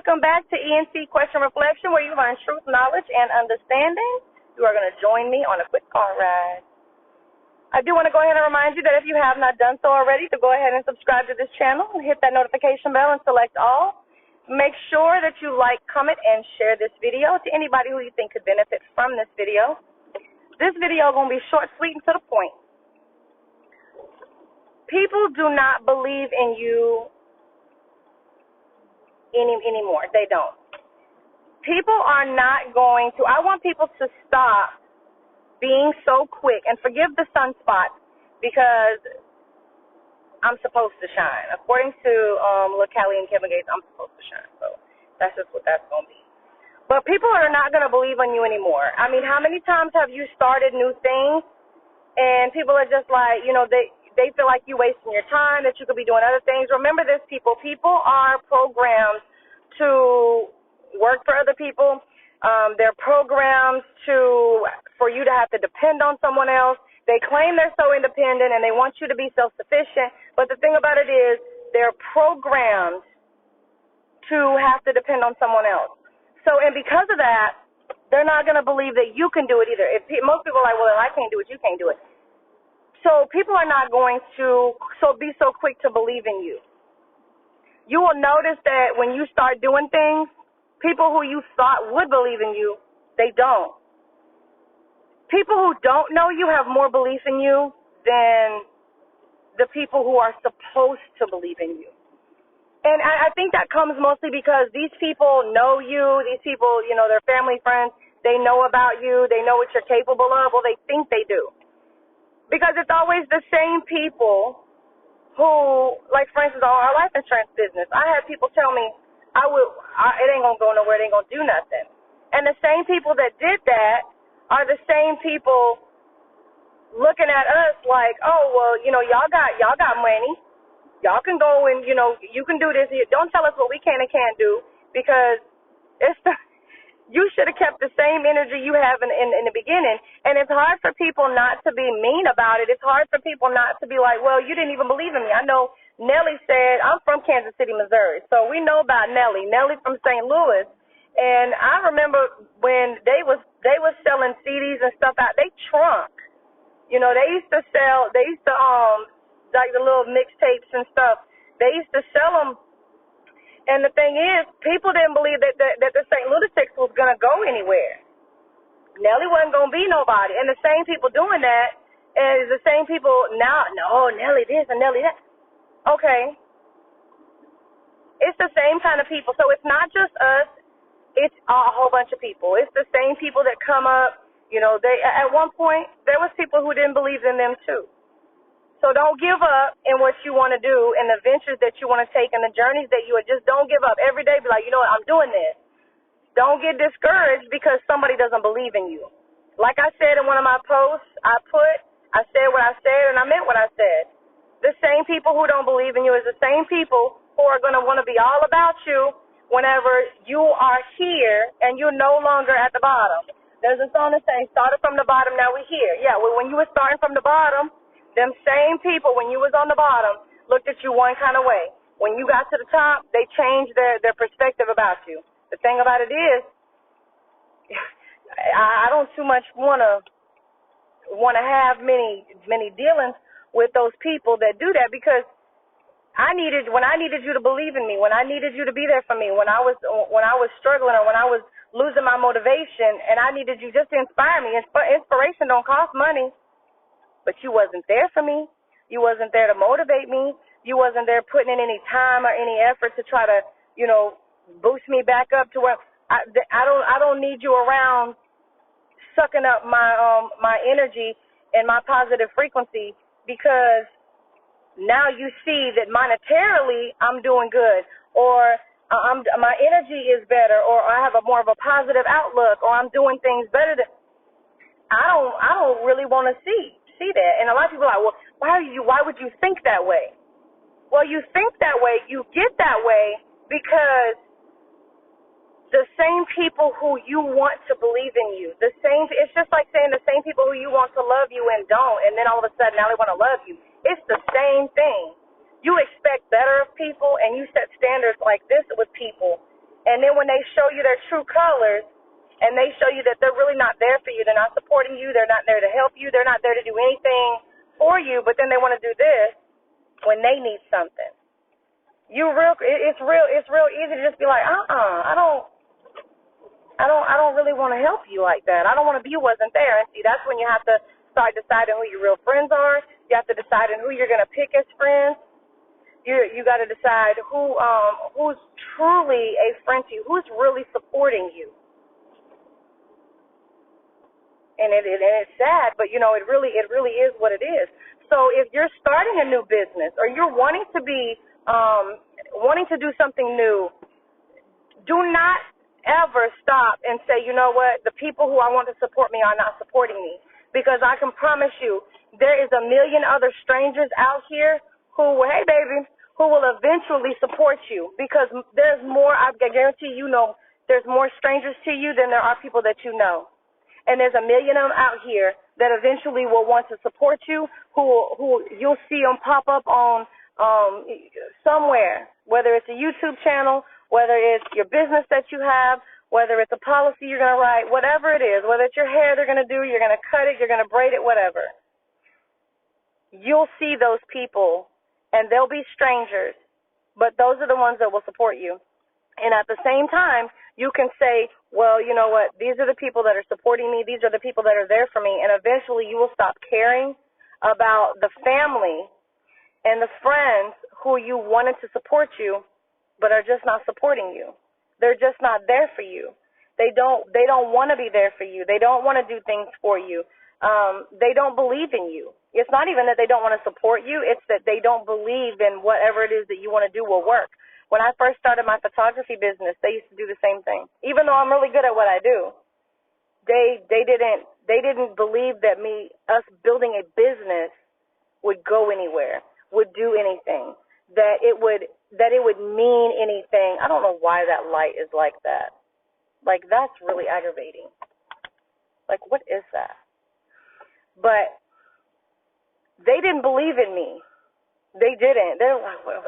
welcome back to ENC Question Reflection, where you learn truth, knowledge, and understanding. You are going to join me on a quick car ride. I do want to go ahead and remind you that if you have not done so already, to go ahead and subscribe to this channel and hit that notification bell and select all. Make sure that you like, comment, and share this video to anybody who you think could benefit from this video. This video is going to be short, sweet, and to the point. People do not believe in you anymore. They don't. People are not going to. I want people to stop being so quick, and forgive the sunspot because I'm supposed to shine. According to Lil Cali and Kevin Gates, I'm supposed to shine. So that's just what that's going to be. But people are not going to believe in you anymore. I mean, how many times have you started new things and people are just like, you know, they feel like you're wasting your time, that you could be doing other things. Remember this, people. People are programmed to work for other people. They're programmed for you to have to depend on someone else. They claim they're so independent and they want you to be self-sufficient. But the thing about it is they're programmed to have to depend on someone else. So, and because of that, they're not going to believe that you can do it either. Most people are like, well, if I can't do it, you can't do it. So people are not going to be so quick to believe in you. You will notice that when you start doing things, people who you thought would believe in you, they don't. People who don't know you have more belief in you than the people who are supposed to believe in you. And I think that comes mostly because these people know you. These people, you know, they're family, friends. They know about you. They know what you're capable of. Well, they think they do. Because it's always the same people who, like, for instance, our life insurance business. I had people tell me, it ain't going to go nowhere. It ain't going to do nothing. And the same people that did that are the same people looking at us like, oh, well, you know, y'all got money. Y'all can go and, you know, you can do this. Don't tell us what we can and can't do, because you should have kept the same energy you have in the beginning. And it's hard for people not to be mean about it. It's hard for people not to be like, well, you didn't even believe in me. I know Nellie said, I'm from Kansas City, Missouri, so we know about Nellie. Nellie's from St. Louis. And I remember when they was selling CDs and stuff out, they trunk. You know, they used to like the little mixtapes and stuff. They used to sell them. And the thing is, people didn't believe that the St. Lunatics was going to go anywhere. Nellie wasn't going to be nobody. And the same people doing that is the same people now, no, Nellie this and Nellie that. Okay. It's the same kind of people. So it's not just us. It's a whole bunch of people. It's the same people that come up. You know, at one point, there was people who didn't believe in them too. So don't give up in what you want to do and the ventures that you want to take and the journeys that you are. Just don't give up. Every day be like, you know what, I'm doing this. Don't get discouraged because somebody doesn't believe in you. Like I said in one of my posts, I said what I said and I meant what I said. The same people who don't believe in you is the same people who are going to want to be all about you whenever you are here and you're no longer at the bottom. There's a song that says, started from the bottom, now we're here. Yeah, well, when you were starting from the bottom, them same people, when you was on the bottom, looked at you one kind of way. When you got to the top, they changed their perspective about you. The thing about it is, I don't too much want to have many dealings with those people that do that, because when I needed you to believe in me, when I needed you to be there for me, when I was struggling or when I was losing my motivation, and I needed you just to inspire me. Inspiration don't cost money. But you wasn't there for me. You wasn't there to motivate me. You wasn't there putting in any time or any effort to try to, you know, boost me back up to where I don't need you around sucking up my energy and my positive frequency, because now you see that monetarily I'm doing good, or my energy is better, or I have more of a positive outlook, or I'm doing things better than. I don't really want to see that. And a lot of people are like, well, why would you think that way? Well, you think that way, you get that way because the same people who you want to believe in you, it's just like saying the same people who you want to love you and don't, and then all of a sudden now they want to love you. It's the same thing. You expect better of people and you set standards like this with people, And then when they show you their true colors and they show you that they're really not there for you, they're not supporting you, they're not there to help you, they're not there to do anything for you, but then they want to do this when they need something. It's real easy to just be like, I don't really want to help you like that. I don't want to be who wasn't there. And see, that's when you have to start deciding who your real friends are. You have to decide who you're gonna pick as friends. You got to decide who's truly a friend to you, who's really supporting you. And it's sad, but it really is what it is. So if you're starting a new business or you're wanting to do something new, do not ever stop and say, you know what, the people who I want to support me are not supporting me. Because I can promise you, there is a million other strangers out here who will eventually support you. Because there's more, I guarantee there's more strangers to you than there are people that you know. And there's a million of them out here that eventually will want to support you, who you'll see them pop up on somewhere, whether it's a YouTube channel, whether it's your business that you have, whether it's a policy you're going to write, whatever it is, whether it's your hair they're going to do, you're going to cut it, you're going to braid it, whatever. You'll see those people, and they'll be strangers, but those are the ones that will support you. And at the same time, you can say, well, you know what, these are the people that are supporting me, these are the people that are there for me, and eventually you will stop caring about the family and the friends who you wanted to support you but are just not supporting you. They're just not there for you. They don't want to be there for you. They don't want to do things for you. They don't believe in you. It's not even that they don't want to support you, it's that they don't believe in whatever it is that you want to do will work. When I first started my photography business, they used to do the same thing. Even though I'm really good at what I do, they didn't believe that us building a business would go anywhere, would do anything, that it would mean anything. I don't know why that light is like that. Like, that's really aggravating. Like, what is that? But they didn't believe in me. They didn't. They're like, well,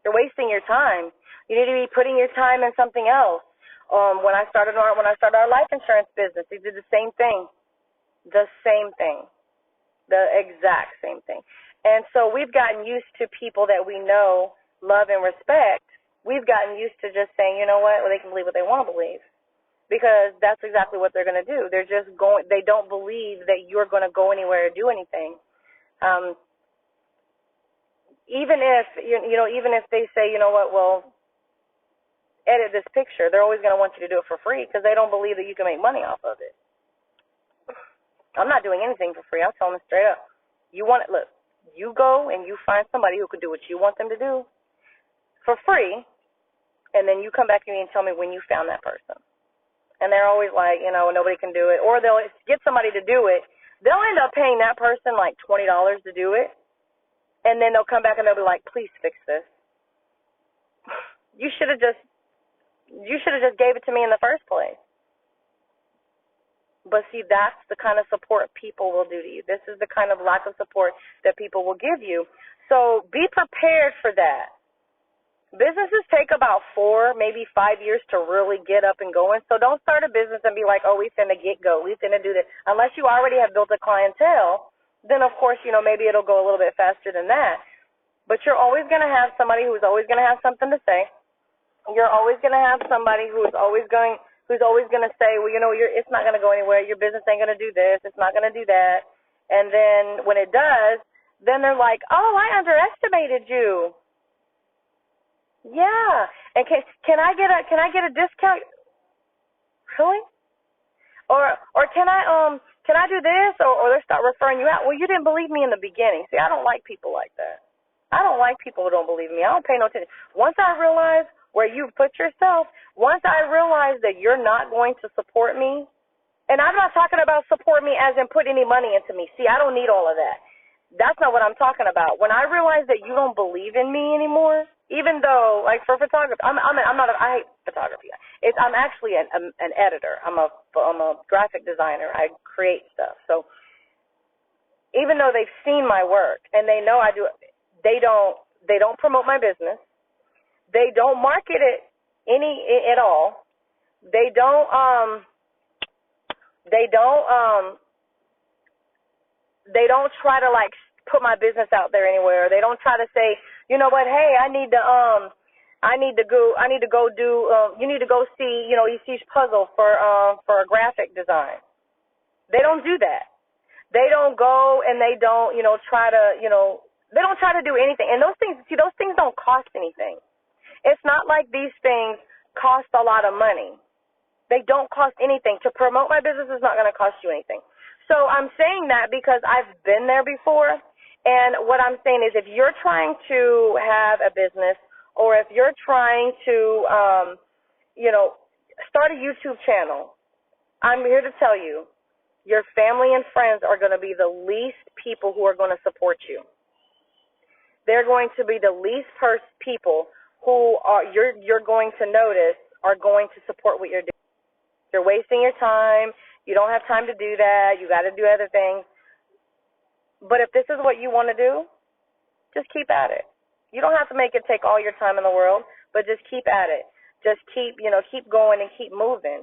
you're wasting your time. You need to be putting your time in something else. When I started our life insurance business, they did the same thing. The exact same thing. And so we've gotten used to people that we know, love, and respect. We've gotten used to just saying, you know what, well, they can believe what they want to believe. Because that's exactly what they're going to do. They're just going, they don't believe that you're going to go anywhere or do anything. Even if, even if they say, you know what, well, edit this picture, they're always going to want you to do it for free because they don't believe that you can make money off of it. I'm not doing anything for free. I'll tell them straight up. Look, you go and you find somebody who can do what you want them to do for free, and then you come back to me and tell me when you found that person. And they're always like, nobody can do it. Or they'll get somebody to do it. They'll end up paying that person like $20 to do it. And then they'll come back and they'll be like, please fix this. You should have just gave it to me in the first place. But see, that's the kind of support people will do to you. This is the kind of lack of support that people will give you. So be prepared for that. Businesses take about 4, maybe 5 years to really get up and going. So don't start a business and be like, oh, we finna get go. We finna do this. Unless you already have built a clientele, then, of course, maybe it'll go a little bit faster than that. But you're always going to have somebody who's always going to have something to say. You're always going to have somebody who's always going to say, well, it's not going to go anywhere. Your business ain't going to do this. It's not going to do that. And then when it does, then they're like, oh, I underestimated you. Yeah. And can I get a discount? Really? Or can I do this? Or they start referring you out. Well, you didn't believe me in the beginning. See, I don't like people like that. I don't like people who don't believe me. I don't pay no attention. Once I realize where you put yourself, once I realize that you're not going to support me, and I'm not talking about support me as in put any money into me. See, I don't need all of that. That's not what I'm talking about. When I realize that you don't believe in me anymore, even though, like for photography, I hate photography. I'm actually an editor. I'm a graphic designer. I create stuff. So even though they've seen my work and they know I do it, they don't promote my business. They don't market it any at all. They don't they don't they don't try to like put my business out there anywhere. They don't try to say, you know what, hey, I need to go do you need to go see, Ishi's puzzle for a graphic design. They don't do that. They don't go and they don't, try to, they don't try to do anything. And those things don't cost anything. It's not like these things cost a lot of money. They don't cost anything. To promote my business is not going to cost you anything. So I'm saying that because I've been there before. And what I'm saying is if you're trying to have a business or if you're trying to, start a YouTube channel, I'm here to tell you, your family and friends are going to be the least people who are going to support you. They're going to be the least people who you're going to notice are going to support what you're doing. You're wasting your time. You don't have time to do that. You got to do other things. But if this is what you want to do, just keep at it. You don't have to make it take all your time in the world, but just keep at it. Just keep going and keep moving.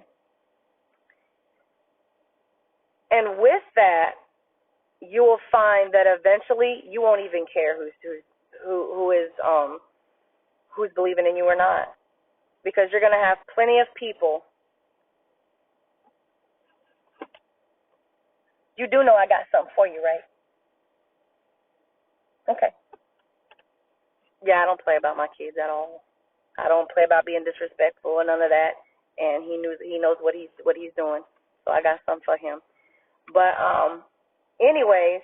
And with that, you will find that eventually you won't even care who's believing in you or not, because you're going to have plenty of people. You do know I got something for you, right? Okay. Yeah, I don't play about my kids at all. I don't play about being disrespectful or none of that. And he knows what he's doing. So I got something for him. But anyways,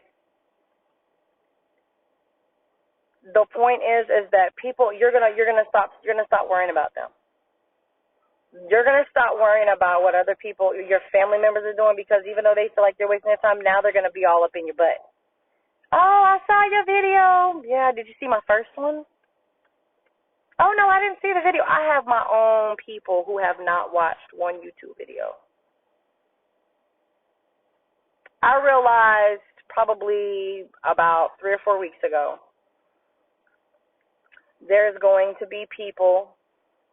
the point is that people, you're gonna stop worrying about them. You're gonna stop worrying about what other people, your family members are doing, because even though they feel like they're wasting their time, now they're gonna be all up in your butt. Oh, I saw your video. Yeah, did you see my first one? Oh no, I didn't see the video. I have my own people who have not watched one YouTube video. I realized probably about 3 or 4 weeks ago, there's going to be people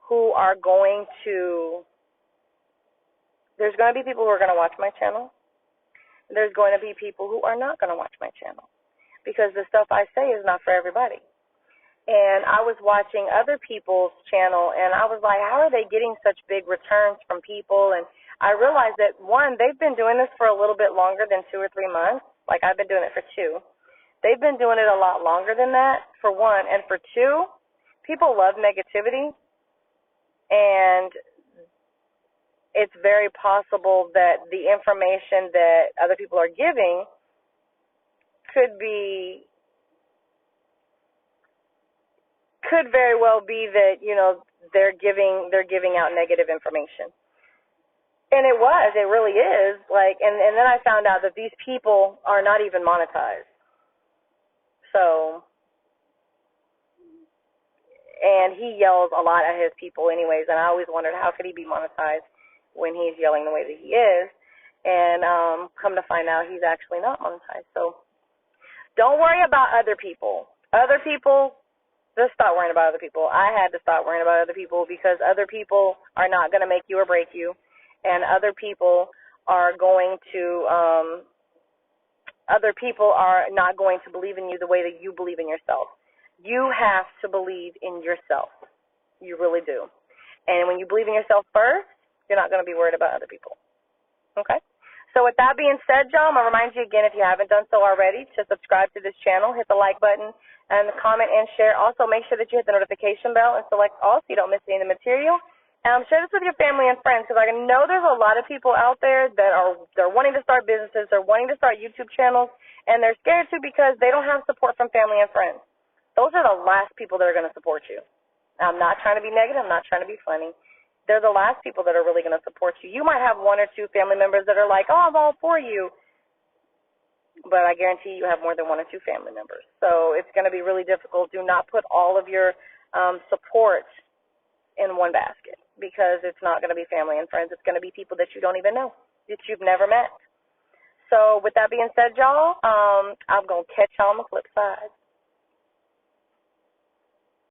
who are going to watch my channel. There's going to be people who are not going to watch my channel, because the stuff I say is not for everybody. And I was watching other people's channel, and I was like, how are they getting such big returns from people? And I realized that, one, they've been doing this for a little bit longer than 2 or 3 months. Like, I've been doing it for 2. They've been doing it a lot longer than that, for 1. And for 2, people love negativity. And it's very possible that the information that other people are giving could very well be that, they're giving out negative information. And it really is. Like, and then I found out that these people are not even monetized. So, and he yells a lot at his people anyways, and I always wondered, how could he be monetized when he's yelling the way that he is? And come to find out, he's actually not monetized. So don't worry about other people. Other people, just stop worrying about other people. I had to stop worrying about other people, because other people are not going to make you or break you, and other people are not going to believe in you the way that you believe in yourself. You have to believe in yourself. You really do. And when you believe in yourself first, you're not going to be worried about other people. Okay? So with that being said, y'all, I'm going to remind you again, if you haven't done so already, to subscribe to this channel, hit the like button, and comment and share. Also, make sure that you hit the notification bell and select all so you don't miss any of the material. Share this with your family and friends, because I know there's a lot of people out there that they're wanting to start businesses, they're wanting to start YouTube channels, and they're scared to because they don't have support from family and friends. Those are the last people that are going to support you. I'm not trying to be negative. I'm not trying to be funny. They're the last people that are really going to support you. You might have 1 or 2 family members that are like, oh, I'm all for you. But I guarantee you have more than 1 or 2 family members. So it's going to be really difficult. Do not put all of your support in one basket, because it's not going to be family and friends. It's going to be people that you don't even know, that you've never met. So with that being said, y'all, I'm going to catch y'all on the flip side.